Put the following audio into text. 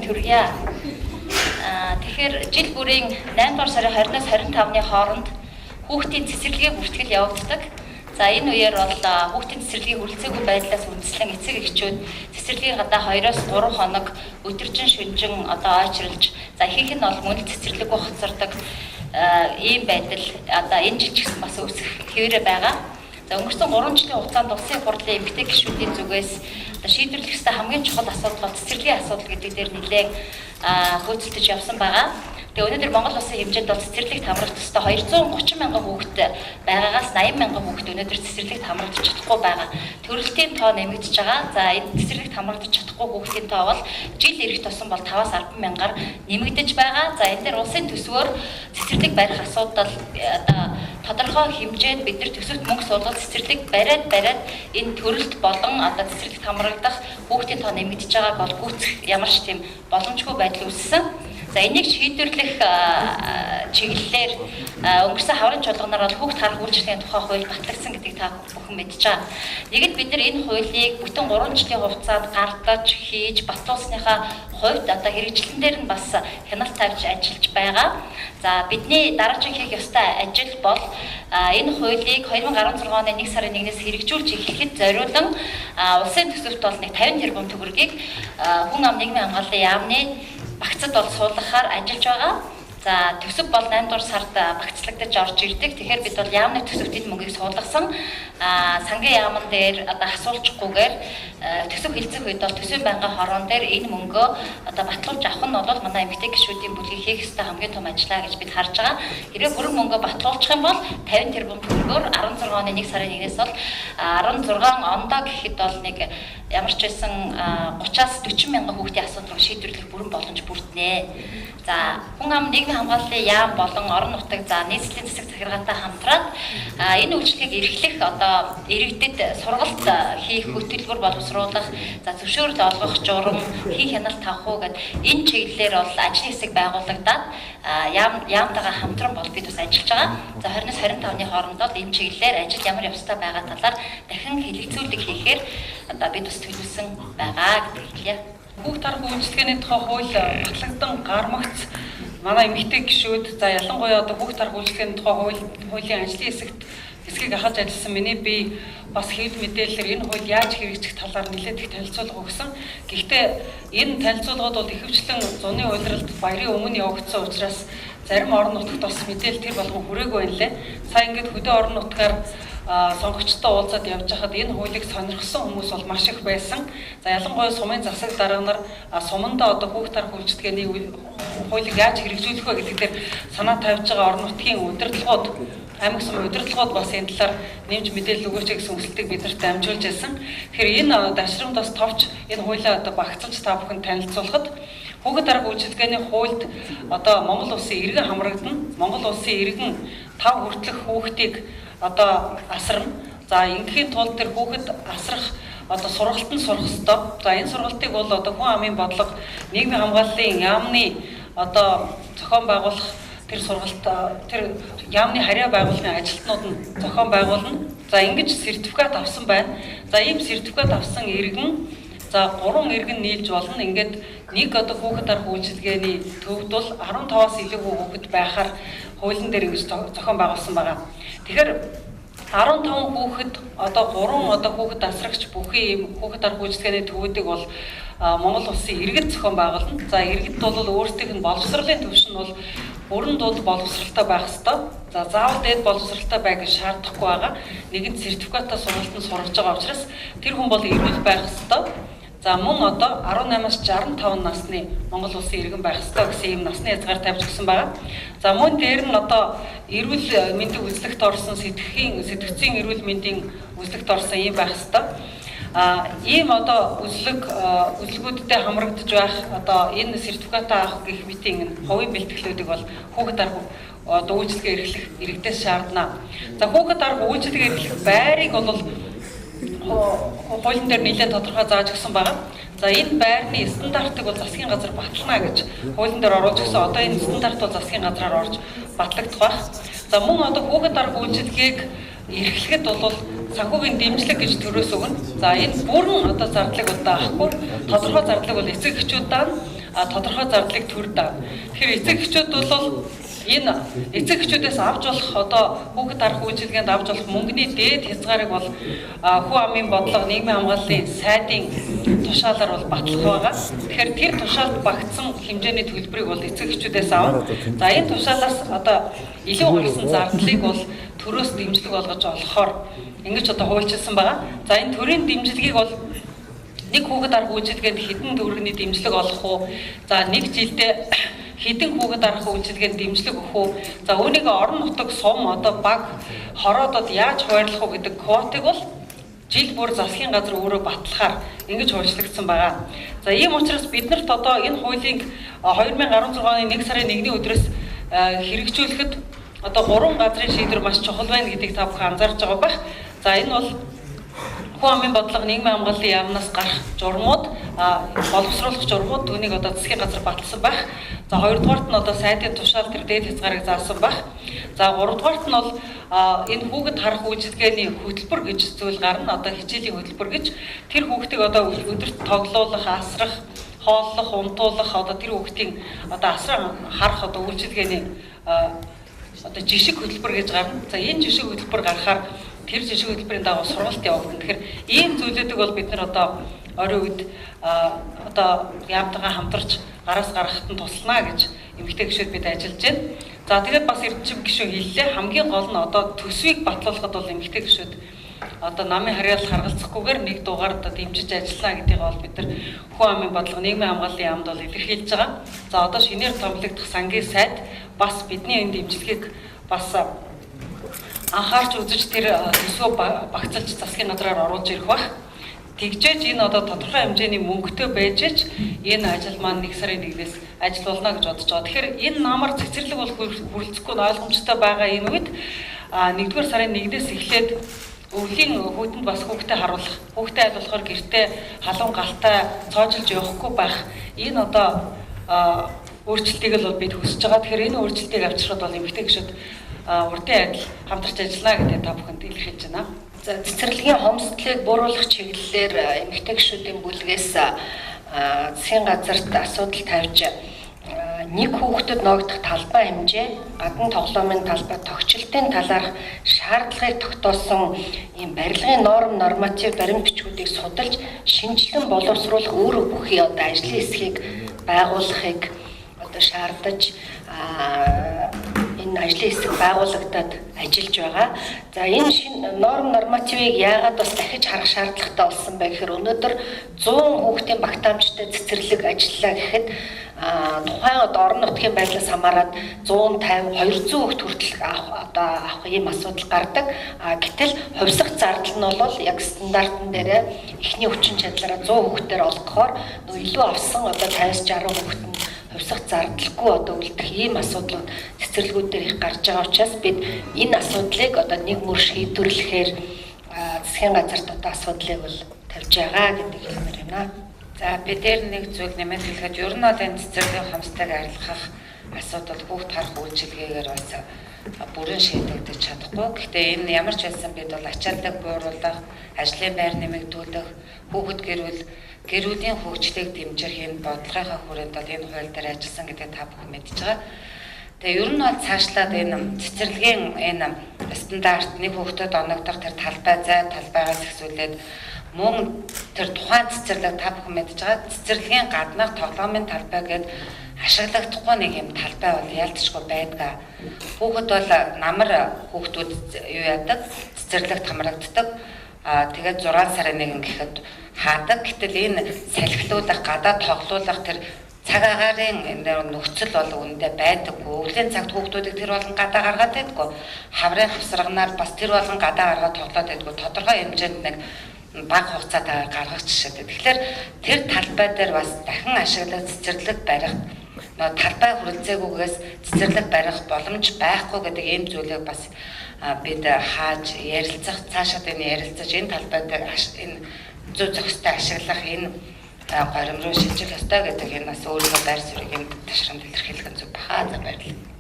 төргийа. Тэгэхээр жил бүрийн 8 дугаар сарын 20-наас 25-ны хооронд хүүхдийн цэцэрлэгийн бүртгэл явагддаг. За энэ үеэр бол хүүхдийн цэцэрлэгийн хүрэлцээгүй байдлаас үндэслэн эцэг эхчүүд цэцэрлэгийн гадаа 2-оос 3 хоног өдөржин шөнжин ойчролж за ихэнх нь бол мөн цэцэрлэггүй хоцордог ийм байдал энэ жил ч гэсэн бас үүсэх хэвээрээ байгаа. За өнгөрсөн 3 жилийн хугацаанд улсын хурлын эмэгтэй гишүүдийн зүгээс шийдвэрлэх ёстой хамгийн чухал асуудал бол цэцэрлэгийн асуудал гэдэг дээр нэлээд хөөцөлдөж явсан байгаа. Тэгээ өнөөдөр Монгол улсын хэмжээнд бол цэцэрлэгт хамрагдах ёстой 230 мянган хүүхэд байгаагаас 80 мянган хүүхэд өнөөдөр цэцэрлэгт хамрагдаж чадахгүй байгаа. Төрөлтийн тоо нэмэгдэж байгаа. За энэ цэцэрлэгт хамрагдаж чадахгүй хүүхдийн тоо бол жил ирэх тусам бол 5-аас 10 мянгаар нэмэгдэж байгаа. За энэ дээр улсын төсвөөр цэцэрлэг барих асуудал тодорхой хэмжээнд бид нар төсөвт мөнгө суулгах цэцэрлэг бариад энэ төрөлт болон цэцэрлэгт хамрагдах хүүхдийн тоо нэмэгдэж байгааг бол гүйцэх ямар ч тийм боломжгүй байдал үүссэн. За энийг шийдвэрлэх чиглэлээр өнгөрсөн хаврын чуулганаар бол хүүхд харах үйлчлэгийн тухай хууль батлагдсан гэдгийг та бүхэн мэдж байгаа. Нэгд бид нар энэ хуулийг бүтэн 3 жилийн хугацаанд гардаж хийж батлуулсныхаа хувьд хэрэгжлэн дээр нь бас хяналт тавьж ажиллаж байгаа. За бидний дараагийн хийх ёстой ажил бол энэ хуулийг 2016 оны 1 сарын 1-ээс хэрэгжүүлж эхлэхэд зориулан улсын төсөвт бол 50 тэрбум төгрөгийг хүн ам нийгмийн хамгааллын яамны багцад бол суулгахаар ажиллаж байгаа. За төсөв бол 8 дугаар сард багцлагдаж орж ирдэг. Тэгэхээр бид бол яамны төсөвт энэ мөнгийг суулгасан. Сангийн яамн дээр асуулчихгүйгээр төсөв хилцэх үед бол төсвийн байнгын хорон дээр энэ мөнгөө батлуулж авах нь бол манай эмэгтэй гишүүдийн бүлгийн хийх ёстой хамгийн том ажлаа гэж бид харж байгаа. Хэрвээ бүрэн мөнгөө батлуулчих юм бол 50 тэрбум төгрөгөөр 16 оны 1 сарын 1-ээс бол 16 ондоо гэхэд бол нэг ямар ч байсан 30-аас 40 мянган хүүхдийн асуудлыг шийдвэрлэх бүрэн боломж бүрднэ. За хүн ам нийгмийн хамгааллын яам болон орон нутаг за нийслэлийн засаг захиргаатай хамтраад энэ үйлчлэгийг эрхлэх иргэдэд сургалт хийх хөтөлбөр боловсруулах за зөвшөөрөл олгох журам хин хяналт тавих уу гэд энэ чиглэлээр бол ажлын хэсэг байгуулагдаад яамтайгаа хамтран бол бид бас ажиллаж байгаа. За 20-с 25-ны хооронд бол энэ чиглэлээр ажил ямар явцтай байгаа талаар дахин хэлэлцүүлэг хийхээр бид бас төлөвлөсөн байгаа гэдэг хэлье. Хүүхд тарах үйлчлэгээний тухай хууль батлагдсан гармагц манай эмэгтэй гишүүд за ялангуяа хүүхд тарах үйлчлэгээний тухай хуулийн ажлын хэсгийг ахаж ажилласан миний би бас хэвлэл мэдээлэлээр энэ хууль яаж хэрэгжих талаар нэлээд их танилцуулга өгсөн. Гэхдээ энэ танилцуулгууд бол ихэвчлэн зуны улиралд баярын өмнө явагдсан учраас зарим орон нутагт бас мэдээлэл тэр болгон хүрээгүй байна лээ. Сая ингээд хөдөө орон нутгаар сонгогчтой уулзаад явж хахад энэ хуулийг сонирхсан хүмүүс бол маш их байсан. За ялангуяа сумын засаг дарга нар сумандаа хүүхд тарах үйлчлэгээний хуулийг яаж хэрэгжүүлэх вэ гэдэг дээр санаа тавьж байгаа орон нутгийн удирдлагууд аймаг сумын удирдлагууд бас энэ талаар нэмж мэдээлэл өгөөч гэсэн хүсэлтийг биднэрт амжуулж байсан. Тэгэхээр энэ дашрамдаас товч энэ хуулиа багцлж та бүхэн танилцуулахад хүүхд тарах үйлчлэгээний хуульд Монгол улсын иргэн хамрагдана. Монгол улсын иргэн 5 хүртэлх хүүхдийг асарна. За ингийн тулд тэр хүүхэд асрах сургалтанд сурах ёстой. За энэ сургалтыг бол хүн амын бодлого нийгмийн хамгааллын яамны зохион байгуулах тэр сургалт тэр яамны харьяа байгууллагын ажилтнууд нь зохион байгуулна. За ингэж сертификат авсан байна. За ийм сертификат авсан иргэн за 3 иргэн нийлж болно. Ингээд нэг хүүхэд тарах үйлчилгээний төвд бол 15-аас илүү хүүхэд байхаар хуулийн дээр ингэж зохион байгуулсан байгаа. Тэгэхээр 15 хүүхэд 3 хүүхэд асрагч бүхий ийм хүүхэд тарах үйлчилгээний төвүүдийг бол Монгол улсын иргэд зохион байгуулна. За иргэд бол өөрсдийнх нь боловсролын түвшин бол бүрэн дунд боловсралтай байх ёстой. За заавал дээд боловсралтай байх гэж шаардахгүй байгаа. Нэгэн сертификатаа сургалтанд сургаж байгаа учраас тэр хүн бол эрүүл байх ёстой. За мөн 18-аас 65 насны Монгол улсын иргэн байх ёстой гэсэн ийм насны хязгаар тавьж өгсөн байгаа. За мөн дээр нь эрүүл мэндийн үзлэгт орсон сэтгцийн эрүүл мэндийн үзлэгт орсон ийм байх ёстой. Ийм үзлэгүүдтэй хамрагдаж байх энэ сертификатаа авах гэх мэтийн хувийн бэлтгэлүүдийг бол хүүхэд тарах үйлчилгээ эрхлэх иргэдээс шаардна. За хүүхэд тарах үйлчилгээ эрхлэх байрыг бол хуулийн дээр нэлээд тодорхой зааж өгсөн байгаа. За энэ байрны стандартыг бол засгийн газар батална гэж хуулийн дээр оруулж өгсөн. Энэ стандарт бол засгийн газраар орж батлагдах байх. За мөн хүүхэд тарах үйлчилгээг эрхлэхэд бол санхүүгийн дэмжлэг гэж төрөөс өгнө. За энэ бүрэн зардлыг авахгүй тодорхой зардлыг бол эцэг эхчүүд даана. тодорхой зардлыг төрд. Тэгэхээр эцэг эхчүүд бол энэ эцэг эхчүүдээс авч болох одоо хүүхэд харах үйлчилгээнд авч болох мөнгөний дээд хязгаарыг бол хүү амын бодлого нийгмийн хамгааллын сайдын тушаалаар бол батлах байгаа. Тэгэхээр тэр тушаалд багтсан хэмжээний төлбөрийг бол эцэг эхчүүдээс авна. За энэ тушаалаас одоо илүү гарсан зардлыг бол төрөөс дэмжлэг болгож олохоор ингэж одоо хуульчилсан байгаа. За энэ төрийн дэмжлэгийг бол нэг хүүхэд арга үйлчилгээнд хэдэн төгрөгийн дэмжлэг олох уу? За нэг жилдээ хэдэн хүүхэд арга үйлчилгээнд дэмжлэг өгөх үү? За үүнийг орон нутаг сум одоо баг хороодод яаж хуваарлах уу гэдэг квотыг бол жил бүр засгийн газар өөрөө батлахаар ингэж хуульчлагдсан байгаа. За ийм учраас биднэрт одоо энэ хуулийг 2016 оны 1 сарын 1-ний өдрөөс хэрэгжүүлэхэд одоо 3 газрын шийдвэр маш чухал байна гэдгийг та бүхэн анзаарч байгаа байх. За энэ бол хүү амын бодлого нийгмийн хамгааллын яамнаас гарах журмууд боловсруулах журмууд түүнийг одоо засгийн газар баталсан байх. За хоёрдугаарт нь одоо сайдын тушаал тэр дээд хязгаарыг заасан байх. За гуравдугаарт нь бол энэ хүүхэд харах үйлчилгээний хөтөлбөр гэж зүйл гарна. Одоо хичээлийн хөтөлбөр гэж тэр хүүхдийг одоо өдөрт тоглоулах, асрах, хооллох, унтуулах одоо тэр хүүхдийн одоо асран харах одоо үйлчилгээний одоо жишг хөтөлбөр гэж гарна. За энэ жишг хөтөлбөр гарахаар тэр жишг хөтөлбөрийн дагуу сургалт явагдана. Тэгэхээр ийм зүйлүүдийг бол бид нар одоо орой үед одоо яамтайгаа хамтарч гараас гаргахад нь туслана гэж эмэгтэй гишүүд бид ажиллаж байна. За тэгээд бас эрдэнэчим гишүүн хэллээ. Хамгийн гол нь одоо төсвийг батлуулахад бол эмэгтэй гишүүд одоо намын харьяалал харгалзахгүйгээр нэг дугаар одоо дэмжиж ажиллана гэдгийг бол бид нар хүү амын бодлого нийгмийн хамгааллын яамд бол илэрхийлж байгаа. За одоо шинээр томилогдох сангийн сайд бас бидний энэ дэмжлэгийг бас анхаарч үзэж тэр төсвөө багцалж засгийн газраар оруулж ирэх бах. Тэгжээж энэ одоо тодорхой хэмжээний мөнгөтэй байж ч энэ ажил маань 1 сарын 1-ээс ажиллана гэж бодож байгаа. Тэгэхээр энэ намар цэцэрлэг бол хүрэлцэхгүй ойлгомжтой байгаа энэ үед 1-р сарын 1-ээс эхлээд өвлийн хүүтэнд бас хүүхдээ харуулах, хүүхдээ аль болохоор гэртээ халуун галтай цоожилж явахгүй байх. Энэ одоо өөрчлөлтийг л бид хүсэж байгаа. Тэгэхээр энэ өөрчлөлтийг авчрахад бол эмэгтэй гишүүд урдын адил хамтарч ажиллана гэдэг та бүхэнд илэрхийлж байна. За цэцэрлэгийн хомсдлыг бууруулах чиглэлээр эмэгтэй гишүүдийн бүлгээс засгийн газарт асуудал тавьж нэг хүүхдэд ногдох талбай хэмжээ, гадна тоглоомын талбай тогтчлтын талаарх шаардлагыг тогтоосон ийм барилгын норматив баримт бичгүүдийг судалж шинжилэн боловсруулах өөрөө бүхий одоо ажлын хэсгийг байгуулахыг одоо шаардаж энэ ажлын хэсэг байгуулагдаад ажиллаж байгаа. За энэ шинэ нормативыг яагаад бас дахиж харах шаардлагатай болсон бэ гэхээр өнөөдөр 100 хүүхдийн багтаамжтай цэцэрлэг ажиллаа гэхэд тухайн одоо орон нутгийн байдлаас хамаарат 150 200 хүүхд хүртэл авах ийм асуудал гардаг. Гэтэл хувьсах зардал нь бол яг стандартн дээрээ эхний хүчин чадлаараа 100 хүүхдээр олгохоор илүү авсан одоо 50-60 хүүхд нь хувьсах зардалгүй одоо үлдэх ийм асуудлууд цэцэрлэгүүд дээр их гарч байгаа учраас бид энэ асуудлыг одоо нэг мөр шийдвэрлэхээр засгийн газарт одоо асуудлыг бол тавьж байгаа гэдэг хэлмээр байна. За бид дээр нэг зүйл нэмээд хэлэхэд ер нь бол энэ цэцэрлэгийн хомстойг арилгах асуудал хүүхд харах үйлчилгээгээр бас бүрэн шийдэгдэж чадахгүй. Гэхдээ энэ ямар ч байсан бид бол ачааллыг бууруулах, ажлын байр нэмэгдүүлэх, хүүхэд гэрүүлийн хөгжлийг дэмжих энэ бодлогынхаа хүрээнд бол энэ хууль дээр ажилласан гэдэг та бүхэн мэдж байгаа. Тэгээ ер нь бол цаашлаад энэ цэцэрлэгийн энэ стандарт нэг хүүхдэд оногдох тэр талбай зай талбайгаас эхлүүлээд мөн тэр тухайн цэцэрлэг та бүхэн мэдж байгаа цэцэрлэгийн гаднах тоглоомын талбай гэдэг ашиглагдахгүй нэг юм талбай бол ялцчгүй байдаг. Хүүхэд бол намар хүүхдүүд юу яадаг цэцэрлэгт хамрагддаг. Тэгээд 6 сарын 1 гэхэд хаадаг. Гэтэл энэ салхилуулах, гадаад тоглоулах тэр цаг агаарын нөхцөл бол үүндээ байдаггүй. Өвлийн цагт хүүхдүүдийг тэр болон гадаа гаргаад байдаггүй. Хаврын хавсарганаар бас тэр болон гадаа гаргаад тоглоод байдаггүй. Тодорхой хэмжээнд нэг бага хугацаатаар гаргах жишээтэй. Тэгэхээр тэр талбай дээр бас дахин ашиглах цэцэрлэг барих талбай хүрэлцээгүйгээс цэцэрлэг барих боломж байхгүй гэдэг ийм зүйлийг бас бид хааж ярилцах цаашаад энэ ярилцаж энэ талбай дээр энэ зөв зохистой ашиглах энэ горим руу шилжих ёстой гэдэг энэ бас өөрийнхөө байр суурийг энэ ташрамд илэрхийлэх нь зөв баха. За баярлалаа.